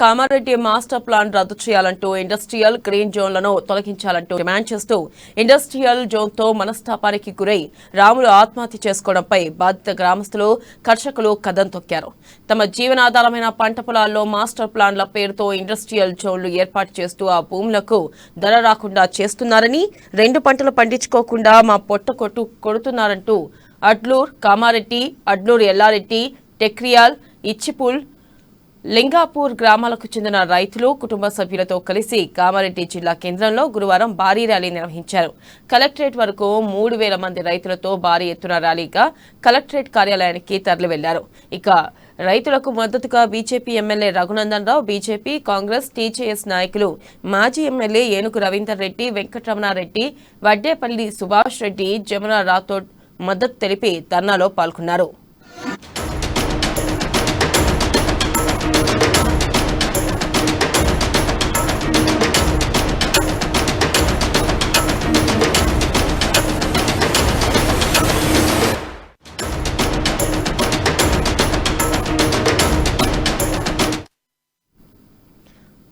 Kamareddy master plan రద్దు చేయాలంటూ industrial green జోన్లను తొలగించాలంటూ demand చేస్తూ ఇండస్ట్రియల్ జోన్తో మనస్తాపానికి గురై రాములు ఆత్మహత్య చేసుకోవడంపై బాధిత గ్రామస్తులు కర్షకులు కదం తొక్కారు. తమ జీవనాధారమైన పంట పొలాల్లో మాస్టర్ ప్లాన్ల పేరుతో ఇండస్ట్రియల్ జోన్లు ఏర్పాటు చేస్తూ ఆ భూములకు ధర రాకుండా చేస్తున్నారని, 2 పంటలు పండించుకోకుండా మా పొట్ట కొడుతున్నారంటూ అడ్లూర్ కామారెడ్డి, అడ్లూర్ ఎల్లారెడ్డి, టెక్రియాల్, ఇచ్చిపుల్, లింగాపూర్ గ్రామాలకు చెందిన రైతులు కుటుంబ సభ్యులతో కలిసి కామారెడ్డి జిల్లా కేంద్రంలో గురువారం భారీ ర్యాలీ నిర్వహించారు. కలెక్టరేట్ వరకు 3000 మంది రైతులతో భారీ ఎత్తున ర్యాలీగా కలెక్టరేట్ కార్యాలయానికి తరలి వెళ్లారు. ఇక రైతులకు మద్దతుగా BJP MLA Raghunandan Rao, BJP, Congress, TJS నాయకులు, మాజీ ఎమ్మెల్యే ఏనుగు రవీందర్ రెడ్డి, వెంకటరమణారెడ్డి, వడ్డేపల్లి సుభాష్ రెడ్డి, జమునా రాథోడ్ మద్దతు తెలిపి ధర్నాలో పాల్గొన్నారు.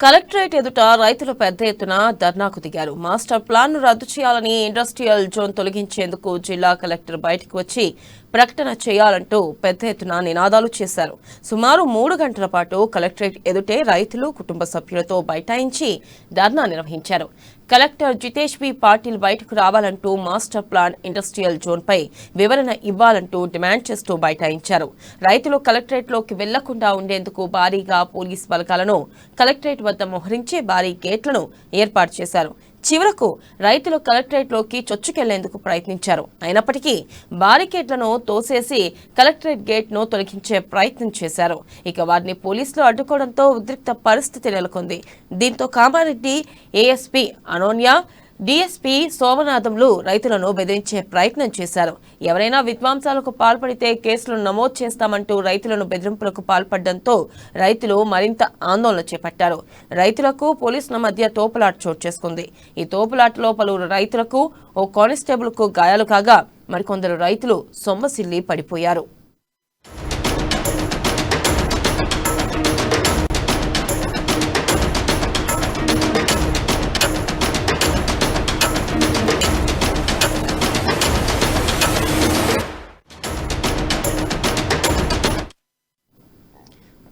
కలెక్టరేట్ ఎదుట రైతులు పెద్ద ఎత్తున ధర్నాకు దిగారు. మాస్టర్ ప్లాన్ ను రద్దు చేయాలని, ఇండస్ట్రియల్ జోన్ తొలగించేందుకు జిల్లా కలెక్టర్ బయటకు వచ్చి ప్రకటన చేయాలంటూ పెద్ద ఎత్తున నినాదాలు చేశారు. సుమారు 3 గంటల పాటు కలెక్టరేట్ ఎదుటే రైతులు కుటుంబ సభ్యులతో బైఠాయించి ధర్నా నిర్వహించారు. కలెక్టర్ జితేష్ బి పాటిల్ బయటకు రావాలంటూ, మాస్టర్ ప్లాన్ ఇండస్ట్రియల్ జోన్ పై వివరణ ఇవ్వాలంటూ డిమాండ్ చేస్తూ బైఠాయించారు. రైతులు కలెక్టరేట్ లోకి వెళ్లకుండా ఉండేందుకు భారీగా పోలీస్ బలగాలను కలెక్టరేట్ వద్ద మోహరించి భారీ గేట్లను ఏర్పాటు చేశారు. చివరకు రైతులు కలెక్టరేట్ లోకి చొచ్చుకెళ్లేందుకు ప్రయత్నించారు. అయినప్పటికీ బారికేడ్లను తోసేసి కలెక్టరేట్ గేట్ ను తొలగించే ప్రయత్నం చేశారు. ఇక వారిని పోలీసులు అడ్డుకోవడంతో ఉద్రిక్త పరిస్థితి నెలకొంది. దీంతో కామారెడ్డి ఏఎస్పీ అనోన్య, డీఎస్పీ సోమనాథంలు రైతులను బెదిరించే ప్రయత్నం చేశారు. ఎవరైనా విధ్వంసాలకు పాల్పడితే కేసులు నమోదు చేస్తామంటూ రైతులను బెదిరింపులకు పాల్పడడంతో రైతులు మరింత ఆందోళన చేపట్టారు. రైతులకు పోలీసుల మధ్య తోపులాట చోటు చేసుకుంది. ఈ తోపులాటలో పలువురు రైతులకు, ఓ కానిస్టేబుల్ కు గాయాలు కాగా మరికొందరు రైతులు సొమ్మసిల్లి పడిపోయారు.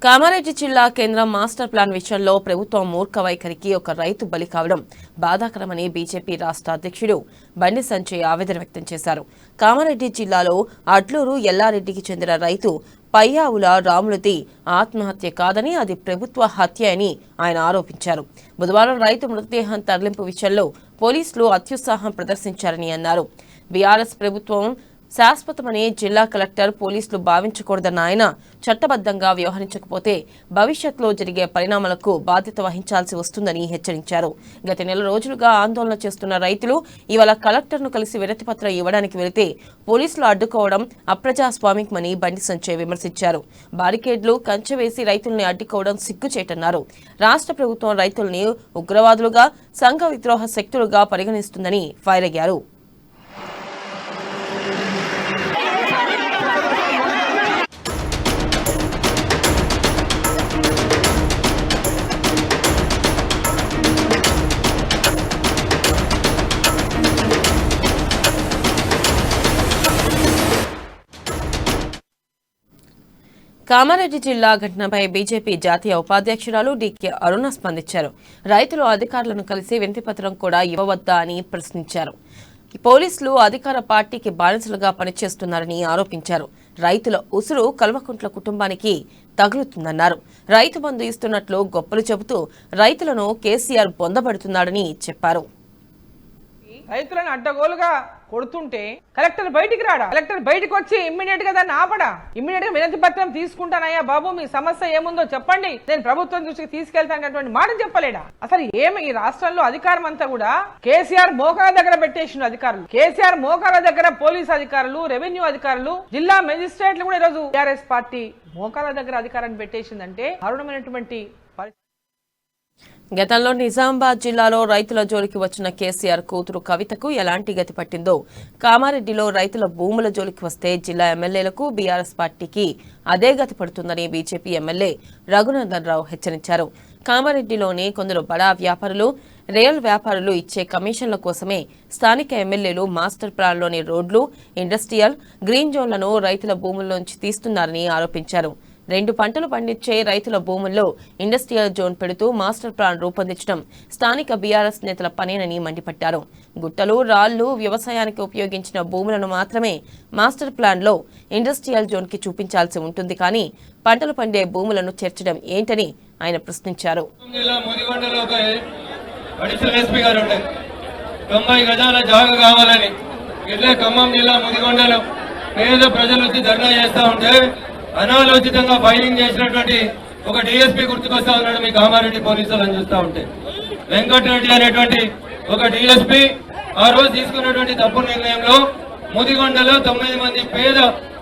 కామారెడ్డి జిల్లా కేంద్రం మాస్టర్ ప్లాన్ విషయంలో ప్రభుత్వం మూర్ఖ వైఖరికి ఒక రైతు బలి కావడం బాధాకరమని బీజేపీ రాష్ట్ర అధ్యక్షుడు బండి సంజయ్ ఆవేదన వ్యక్తం చేశారు. కామారెడ్డి జిల్లాలో అడ్లూరు ఎల్లారెడ్డికి చెందిన రైతు పయ్యావుల రాములది ఆత్మహత్య కాదని, అది ప్రభుత్వ హత్య అని ఆయన ఆరోపించారు. బుధవారం రైతు మృతదేహం తరలింపు విషయంలో పోలీసులు అత్యుత్సాహం ప్రదర్శించారని అన్నారు. బీఆర్ఎస్ ప్రభుత్వం శాశ్వతమని జిల్లా కలెక్టర్, పోలీసులు భావించకూడదన్న ఆయన, చట్టబద్ధంగా వ్యవహరించకపోతే భవిష్యత్తులో జరిగే పరిణామాలకు బాధ్యత వహించాల్సి వస్తుందని హెచ్చరించారు. గత నెల రోజులుగా ఆందోళన చేస్తున్న రైతులు ఇవాళ కలెక్టర్ను కలిసి వినతిపత్రం ఇవ్వడానికి వెళితే పోలీసులు అడ్డుకోవడం అప్రజాస్వామికమని బండి సంజయ్ విమర్శించారు. బారికేడ్లు, కంచె వేసి రైతుల్ని అడ్డుకోవడం సిగ్గుచేటన్నారు. రాష్ట్ర ప్రభుత్వం రైతుల్ని ఉగ్రవాదులుగా, సంఘ విద్రోహ శక్తులుగా పరిగణిస్తుందని ఫైర్ అయ్యారు. కామారెడ్డి జిల్లా ఘటనపై బీజేపీ జాతీయ ఉపాధ్యక్షురాలు డీకే అరుణ స్పందించారు. రైతులు అధికారులను కలిసి వినతిపత్రం కూడా ఇవ్వవద్దా అని ప్రశ్నించారు. పోలీసులు అధికార పార్టీకి బానిసలుగా పనిచేస్తున్నారని ఆరోపించారు. రైతుల ఉసురు కల్వకుంట్ల కుటుంబానికి తగులుతుందన్నారు. రైతు బంధు ఇస్తున్నట్లు గొప్పలు చెబుతూ రైతులను కేసీఆర్ బొందబడుతున్నాడని చెప్పారు. రైతులను అడ్డగోలుగా కొడుతుంటే కలెక్టర్ బయటికి రాడా? కలెక్టర్ బయటకు వచ్చి ఇమ్మీడియట్ గా దాన్ని ఆపడా? ఇమ్మీడియట్ గా వినతి పత్రం తీసుకుంటానయ్యా బాబు, మీ సమస్య ఏముందో చెప్పండి, నేను ప్రభుత్వం దృష్టికి తీసుకెళ్తానటువంటి మాట చెప్పలేడా? అసలు ఏమి ఈ రాష్ట్రంలో అధికారం అంతా కూడా కేసీఆర్ మోకాల దగ్గర పెట్టేసిన అధికారులు, కేసీఆర్ మోకాల దగ్గర పోలీస్ అధికారులు, రెవెన్యూ అధికారులు, జిల్లా మెజిస్ట్రేట్లు కూడా ఈరోజు టీఆర్ఎస్ పార్టీ మోకాల దగ్గర అధికారాన్ని పెట్టేసిందంటే దారుణమైనటువంటి గతంలో నిజామాబాద్ జిల్లాలో రైతుల జోలికి వచ్చిన కేసీఆర్ కూతురు కవితకు ఎలాంటి గతి పట్టిందో, కామారెడ్డిలో రైతుల భూముల జోలికి వస్తే జిల్లా ఎమ్మెల్యేలకు బీఆర్ఎస్ పార్టీకి అదే గతి పడుతుందని బీజేపీ ఎమ్మెల్యే రఘునందన్ రావు హెచ్చరించారు. కామారెడ్డిలోని కొందరు బడా వ్యాపారులు, రియల్ వ్యాపారులు ఇచ్చే కమిషన్ల కోసమే స్థానిక ఎమ్మెల్యేలు మాస్టర్ ప్లాన్లోని రోడ్లు, ఇండస్ట్రియల్, గ్రీన్ జోన్లను రైతుల భూముల్లోంచి తీస్తున్నారని ఆరోపించారు. 2 పంటలు పండించే రైతుల భూముల్లో ఇండస్ట్రియల్ జోన్ పెడుతూ మాస్టర్ ప్లాన్ రూపొందించడం స్థానిక బీఆర్ఎస్ నేతల పనేనని మండిపడ్డారు. గుట్టలు, రాళ్లు, వ్యవసాయానికి ఉపయోగించిన భూములను మాత్రమే మాస్టర్ ప్లాన్లో ఇండస్ట్రియల్ జోన్కి చూపించాల్సి ఉంటుంది, కానీ పంటలు పండే భూములను చేర్చడం ఏంటని ఆయన ప్రశ్నించారు. 90 గజాల జాగా కావాలని ఇట్లే ఖమ్మం జిల్లా ముదిగొండలో పేద ప్రజలు వచ్చి ధర్నా చేస్తా ఉంటే అనాలోచితంగా ఫైలింగ్ చేసినటువంటి ఒక డిఎస్పీ గుర్తుకొస్తా ఉన్నాడు మీ కామారెడ్డి పోలీసులను చూస్తా ఉంటే. వెంకటరెడ్డి అనేటువంటి ఒక డిఎస్పీ ఆ రోజు తీసుకున్నటువంటి తప్పు నిర్ణయంలో ముదిగొండలో 9 మంది పేద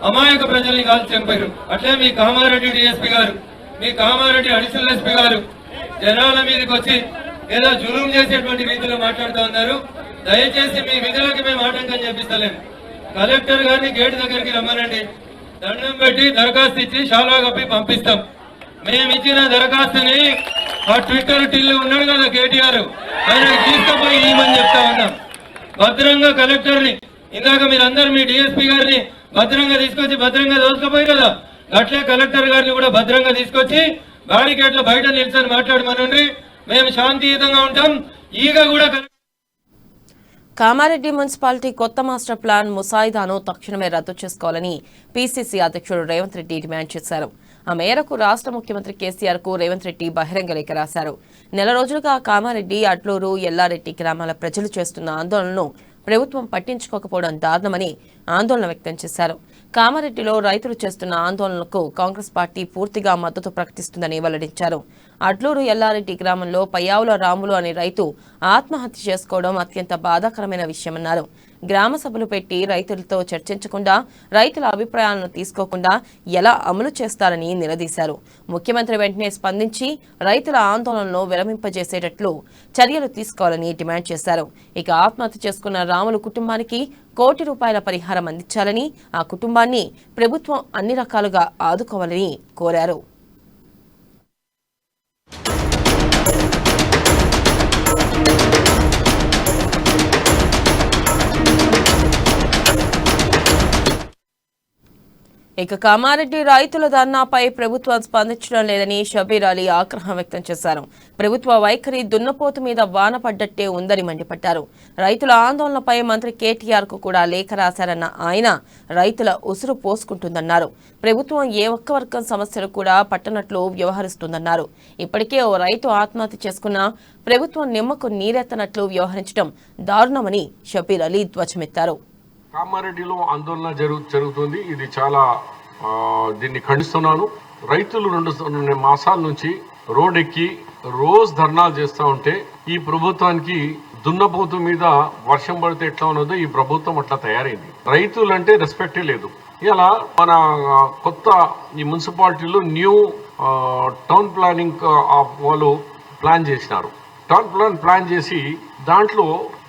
అమాయక ప్రజల్ని కాల్చి చంపారు. అట్లే మీ కామారెడ్డి డిఎస్పీ గారు, మీ కామారెడ్డి అడిషనల్ ఎస్పీ గారు జనాల మీదకి వచ్చి ఏదో జులుం చేసేటువంటి రీతిలో మాట్లాడుతూ ఉన్నారు. దయచేసి మీ విధులకి మేము ఆటంకం చేపిస్తలేము. కలెక్టర్ గారిని గేట్ దగ్గరికి రమ్మనండి, దండం పెట్టి దరఖాస్తు ఇచ్చి షాలా కప్పి పంపిస్తాం. మేము ఇచ్చిన దరఖాస్తుని ఆ ట్విట్టర్ టిల్లు ఉన్నాడు కదా కేటీఆర్, ఆయన తీసుకుపోయి ఇవ్వమని చెప్తా ఉన్నాం. భద్రంగా కలెక్టర్ని, ఇందాక మీరందరూ మీ డిఎస్పీ గారిని భద్రంగా తీసుకొచ్చి భద్రంగా దోసుకుపోయి కదా, అట్లే కలెక్టర్ గారిని కూడా భద్రంగా తీసుకొచ్చి బ్యారికేడ్ల బయట నిల్చొని మాట్లాడమనండి. మేము శాంతియుతంగా ఉంటాం. ఈగ కూడా కామారెడ్డి మున్సిపాలిటీ కొత్త మాస్టర్ ప్లాన్ ముసాయిదాను తక్షణమే రద్దు చేసుకోవాలని పీసీసీ అధ్యక్షుడు రేవంత్ రెడ్డి డిమాండ్ చేశారు. ఆ మేరకు రాష్ట్ర ముఖ్యమంత్రి కేసీఆర్ కు రేవంత్ రెడ్డి బహిరంగ లేఖ రాశారు. నెల రోజులుగా కామారెడ్డి, అట్లూరు, ఎల్లారెడ్డి గ్రామాల ప్రజలు చేస్తున్న ఆందోళనను ప్రభుత్వం పట్టించుకోకపోవడం దారుణమని ఆందోళన వ్యక్తం చేశారు. కామారెడ్డిలో రైతులు చేస్తున్న ఆందోళనలకు కాంగ్రెస్ పార్టీ పూర్తిగా మద్దతు ప్రకటిస్తుందని వెల్లడించారు. అడ్లూరు ఎల్లారెడ్డి గ్రామంలో పయ్యావుల రాములు అనే రైతు ఆత్మహత్య చేసుకోవడం అత్యంత బాధాకరమైన విషయమన్నారు. గ్రామ సభలు పెట్టి రైతులతో చర్చించకుండా, రైతుల అభిప్రాయాలను తీసుకోకుండా ఎలా అమలు చేస్తారని నిలదీశారు. ముఖ్యమంత్రి వెంటనే స్పందించి రైతుల ఆందోళనను విరమింపజేసేటట్లు చర్యలు తీసుకోవాలని డిమాండ్ చేశారు. ఇక ఆత్మహత్య చేసుకున్న రాములు కుటుంబానికి ₹1 కోటి పరిహారం అందించాలని, ఆ కుటుంబాన్ని ప్రభుత్వం అన్ని రకాలుగా ఆదుకోవాలని కోరారు. ఇక కామారెడ్డి రైతుల ధర్నాపై ప్రభుత్వం స్పందించడం లేదని షబీర్ అలీ ఆగ్రహం వ్యక్తం చేశారు. ప్రభుత్వ వైఖరి దున్నపోతు మీద వాన పడ్డట్టే ఉందని మండిపడ్డారు. రైతుల ఆందోళనపై మంత్రి కేటీఆర్ కు కూడా లేఖ రాశారన్న ఆయన రైతుల ఉసురు పోసుకుంటుందన్నారు. ప్రభుత్వం ఏ ఒక్క వర్గం సమస్యలు కూడా పట్టనట్లు వ్యవహరిస్తుందన్నారు. ఇప్పటికే ఓ రైతు ఆత్మహత్య చేసుకున్నా ప్రభుత్వం నిమ్మకు నీరెత్తనట్లు వ్యవహరించడం దారుణమని షబీర్ అలీ ధ్వజమెత్తారు. కామారెడ్డిలో ఆందోళన జరుగుతుంది. ఇది చాలా దీన్ని ఖండిస్తున్నాను. రైతులు 2 మాసాల నుంచి రోడ్డెక్కి రోజు ధర్నాలు చేస్తూ ఉంటే ఈ ప్రభుత్వానికి దున్నపోతు మీద వర్షం పడితే ఎట్లా ఉన్నదో ఈ ప్రభుత్వం అట్లా తయారైంది. రైతులంటే రెస్పెక్టే లేదు. ఇలా మన కొత్త ఈ మున్సిపాలిటీలో న్యూ టౌన్ ప్లానింగ్ వాళ్ళు ప్లాన్ చేసినారు. టౌన్ ప్లాన్ చేసి దాంట్లో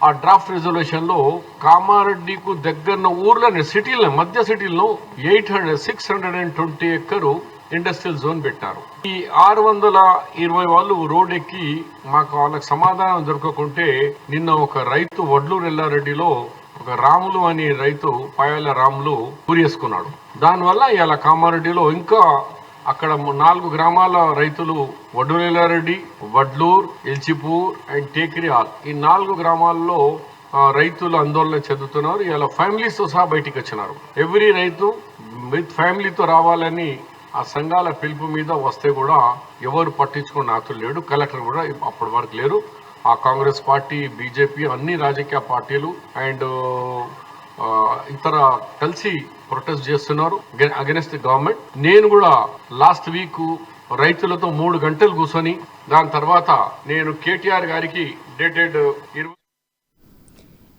ఆ డ్రాఫ్ట్ రిజల్యూషన్ లో కామారెడ్డికు దగ్గర ఊర్లోనే సిటీలో మధ్య సిటీల్లో 620 ఎకరు ఇండస్ట్రియల్ జోన్ పెట్టారు. ఈ 620 వాళ్ళు రోడ్ ఎక్కి మాకు వాళ్ళకి సమాధానం దొరకకుంటే నిన్న ఒక రైతు వడ్లూరు ఎల్లారెడ్డిలో ఒక రాములు అనే రైతు పాయాల రాములు పూరేసుకున్నాడు. దానివల్ల ఇలా కామారెడ్డిలో ఇంకా అక్కడ 4 గ్రామాల రైతులు వడ్డూరెల్లారెడ్డి, వడ్లూర్, ఎల్చిపూర్ అండ్ టేకిరియాల్ ఈ 4 గ్రామాల్లో రైతులు ఆందోళన చెందుతున్నారు. ఇలా ఫ్యామిలీస్తో సహా బయటికి వచ్చినారు. ఎవ్రీ రైతు విత్ ఫ్యామిలీతో రావాలని ఆ సంఘాల పిలుపు మీద వస్తే కూడా ఎవరు పట్టించుకున్న నాతులు లేడు. కలెక్టర్ కూడా అప్పటి వరకు లేరు. ఆ కాంగ్రెస్ పార్టీ, బీజేపీ అన్ని రాజకీయ పార్టీలు అండ్ ఇతర కలిసి ప్రొటెస్ట్ చేస్తున్నారు అగెన్స్ట్ ది గవర్నమెంట్. నేను కూడా లాస్ట్ వీక్ రైతులతో 3 గంటలు కూర్చొని దాని తర్వాత నేను కేటీఆర్ గారికి డేటెడ్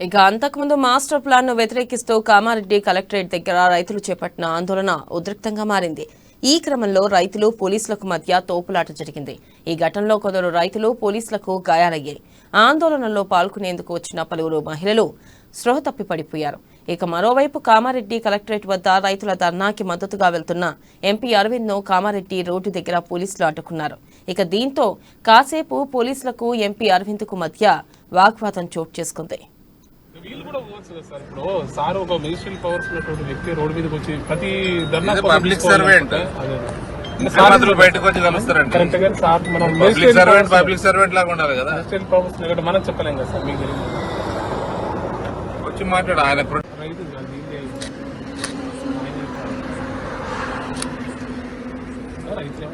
ఇక అంతకుముందు మాస్టర్ ప్లాన్ ను వ్యతిరేకిస్తూ కామారెడ్డి కలెక్టరేట్ దగ్గర రైతులు చేపట్టిన ఆందోళన ఉద్రిక్తంగా మారింది. ఈ క్రమంలో రైతులు పోలీసులకు మధ్య తోపులాట జరిగింది. ఈ ఘటనలో కొందరు రైతులు పోలీసులకు గాయాలయ్యాయి. ఆందోళనలో పాల్గొనేందుకు వచ్చిన పలువురు మహిళలు స్పృహ తప్పి పడిపోయారు. ఇక మరోవైపు కామారెడ్డి కలెక్టరేట్ వద్ద రైతుల ధర్నాకి మద్దతుగా వెళ్తున్న ఎంపీ అరవింద్ ను కామారెడ్డి రోడ్డు దగ్గర పోలీసులు అడ్డుకున్నారు. ఇక దీంతో కాసేపు పోలీసులకు ఎంపీ అరవింద్ కు మధ్య వాగ్వాదం చోటు చేసుకుంది. వీళ్ళు కూడా పోవచ్చు కదా సార్. ఇప్పుడు సార్ ఒక మినిస్ట్రియల్ పవర్స్ ఉన్నటువంటి వ్యక్తి రోడ్డు మీదకి వచ్చి ప్రతి ధర్నా పబ్లిక్ సర్వెంట్ బయటకు వచ్చి కలుస్తారండి. కరెక్ట్ గా సార్ మనం పబ్లిక్ సర్వెంట్ లాగా ఉండాలి కదా. మినిస్ట్రియల్ పవర్స్ లేకపోతే మనం చెప్పలేం కదా సార్. మీకు వచ్చి మాట్లాడు ఆయన రైతు కాదు, ఇదే రైతు.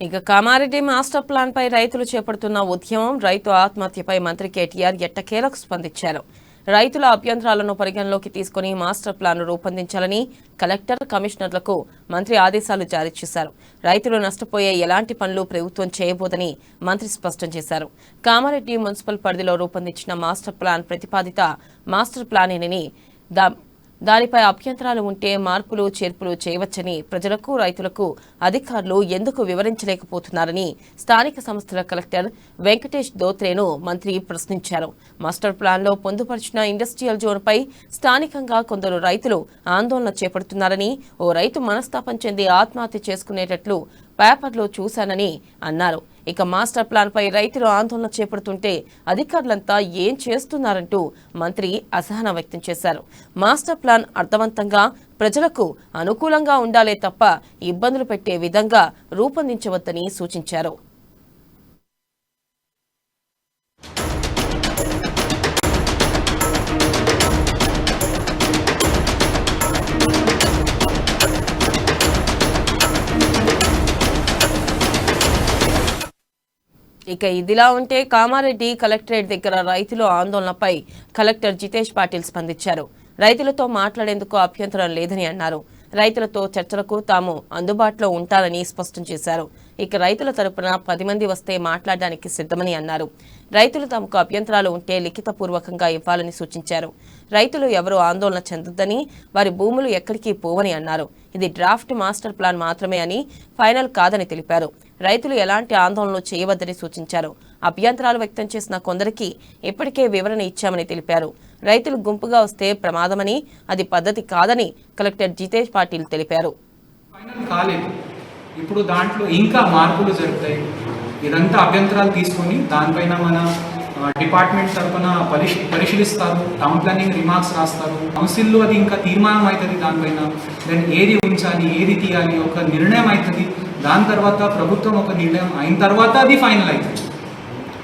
ఇక కామారెడ్డి మాస్టర్ ప్లాన్ పై రైతులు చేపడుతున్న ఉద్యమం, రైతు ఆత్మహత్యపై మంత్రి కేటీఆర్ ఎట్టకేలకు స్పందించారు. రైతుల అభ్యంతరాలను పరిగణలోకి తీసుకుని మాస్టర్ ప్లాన్ రూపొందించాలని కలెక్టర్, కమిషనర్లకు మంత్రి ఆదేశాలు జారీ చేశారు. రైతులు నష్టపోయే ఎలాంటి పనులు ప్రభుత్వం చేయబోదని మంత్రి స్పష్టం చేశారు. కామారెడ్డి మున్సిపల్ పరిధిలో రూపొందించిన మాస్టర్ ప్లాన్ ప్రతిపాదిత మాస్టర్ ప్లానేనని దానిపై అభ్యంతరాలు ఉంటే మార్పులు చేర్పులు చేయవచ్చని ప్రజలకు, రైతులకు అధికారులు ఎందుకు వివరించలేకపోతున్నారని స్థానిక సంస్థల కలెక్టర్ వెంకటేష్ దోత్రేను మంత్రి ప్రశ్నించారు. మాస్టర్ ప్లాన్లో పొందుపరిచిన ఇండస్ట్రియల్ జోన్పై స్థానికంగా కొందరు రైతులు ఆందోళన చేపడుతున్నారని, ఓ రైతు మనస్తాపం చెంది ఆత్మహత్య చేసుకునేటట్లు పేపర్లో చూశానని అన్నారు. ఇక మాస్టర్ ప్లాన్ పై రైతులు ఆందోళన చేపడుతుంటే అధికారులంతా ఏం చేస్తున్నారంటూ మంత్రి అసహనం వ్యక్తం చేశారు. మాస్టర్ ప్లాన్ అర్థవంతంగా ప్రజలకు అనుకూలంగా ఉండాలే తప్ప ఇబ్బందులు పెట్టే విధంగా రూపొందించవద్దని సూచించారు. ఇక ఇదిలా ఉంటే కామారెడ్డి కలెక్టరేట్ దగ్గర రైతుల ఆందోళనపై కలెక్టర్ జితేష్ పాటిల్ స్పందించారు. రైతులతో మాట్లాడేందుకు అభ్యంతరం లేదని అన్నారు. రైతులతో చర్చలకు తాము అందుబాటులో ఉంటారని స్పష్టం చేశారు. ఇక రైతుల తరపున 10 మంది వస్తే మాట్లాడడానికి సిద్ధమని అన్నారు. రైతులు తమకు అభ్యంతరాలు ఉంటే లిఖితపూర్వకంగా ఇవ్వాలని సూచించారు. రైతులు ఎవరూ ఆందోళన చెందొద్దని, వారి భూములు ఎక్కడికి పోవని అన్నారు. ఇది డ్రాఫ్ట్ మాస్టర్ ప్లాన్ మాత్రమే అని, ఫైనల్ కాదని తెలిపారు. రైతులు ఎలాంటి ఆందోళనలు చేయవద్దని సూచించారు. అభ్యంతరాలు వ్యక్తం చేసిన కొందరికి ఇప్పటికే వివరణ ఇచ్చామని తెలిపారు. రైతులు గుంపుగా వస్తే ప్రమాదమని, అది పద్ధతి కాదని కలెక్టర్ జితేష్ పాటిల్ తెలిపారు. ఫైనల్ కాలేదు, ఇప్పుడు దాంట్లో ఇంకా మార్పులు జరుగుతాయి. ఇదంతా అభ్యంతరాలు తీసుకొని దానిపైన మన డిపార్ట్మెంట్ తరఫున పరిశీలిస్తారు. టౌన్ ప్లానింగ్ రిమార్క్స్ రాస్తారు. కౌన్సిల్లో అది ఇంకా తీర్మానం అవుతుంది. దానిపైన దాన్ని ఏది ఉంచాలి, ఏది తీయాలి, ఒక నిర్ణయం అవుతుంది. దాని తర్వాత ప్రభుత్వం ఒక నిర్ణయం అయిన తర్వాత అది ఫైనల్ అవుతుంది.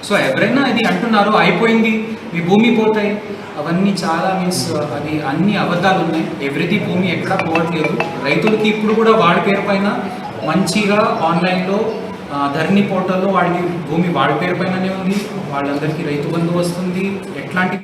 సో ఎవరైనా ఇది అంటున్నారు అయిపోయింది, మీ భూమి పోతాయి, అవన్నీ చాలా మీన్స్ అది అన్ని అబద్ధాలు ఉన్నాయి. ఎవరిది భూమి ఎక్కడా పోవట్లేదు. రైతులకి ఇప్పుడు కూడా వాడి పేరు పైన మంచిగా ఆన్లైన్లో ధరణి పోర్టల్లో వాడికి భూమి వాడి పేరు పైననే ఉంది. వాళ్ళందరికీ రైతు బంధు వస్తుంది. ఎట్లాంటి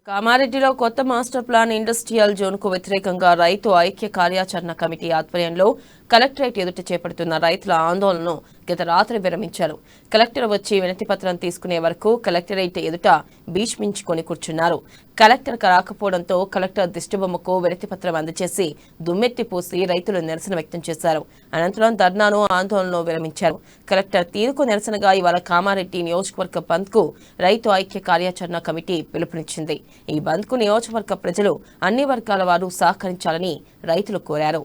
కామారెడ్డిలో కొత్త మాస్టర్ ప్లాన్ ఇండస్ట్రియల్ జోన్ కు వ్యతిరేకంగా రైతు ఐక్య కార్యాచరణ కమిటీ ఆధ్వర్యంలో కలెక్టరేట్ ఎదుట చేపడుతున్న రైతుల ఆందోళనను గత రాత్రి విరమించారు. కలెక్టర్ వచ్చి వినతి పత్రం తీసుకునే వరకు కలెక్టరేట్ ఎదుట భీష్మించుకొని కూర్చున్నారు. కలెక్టర్ రాకపోవడంతో కలెక్టర్ దిష్టిబొమ్మకు వినతి పత్రం అందజేసి దుమ్మెత్తి పోసి రైతులు నిరసన వ్యక్తం చేశారు. అనంతరం ధర్నాను, ఆందోళనను విరమించారు. కలెక్టర్ తీరుకు నిరసనగా ఇవాళ కామారెడ్డి నియోజకవర్గ బంద్ కు రైతు ఐక్య కార్యాచరణ కమిటీ పిలుపునిచ్చింది. ఈ బంద్ కు నియోజకవర్గ ప్రజలు, అన్ని వర్గాల వారు సహకరించాలని రైతులు కోరారు.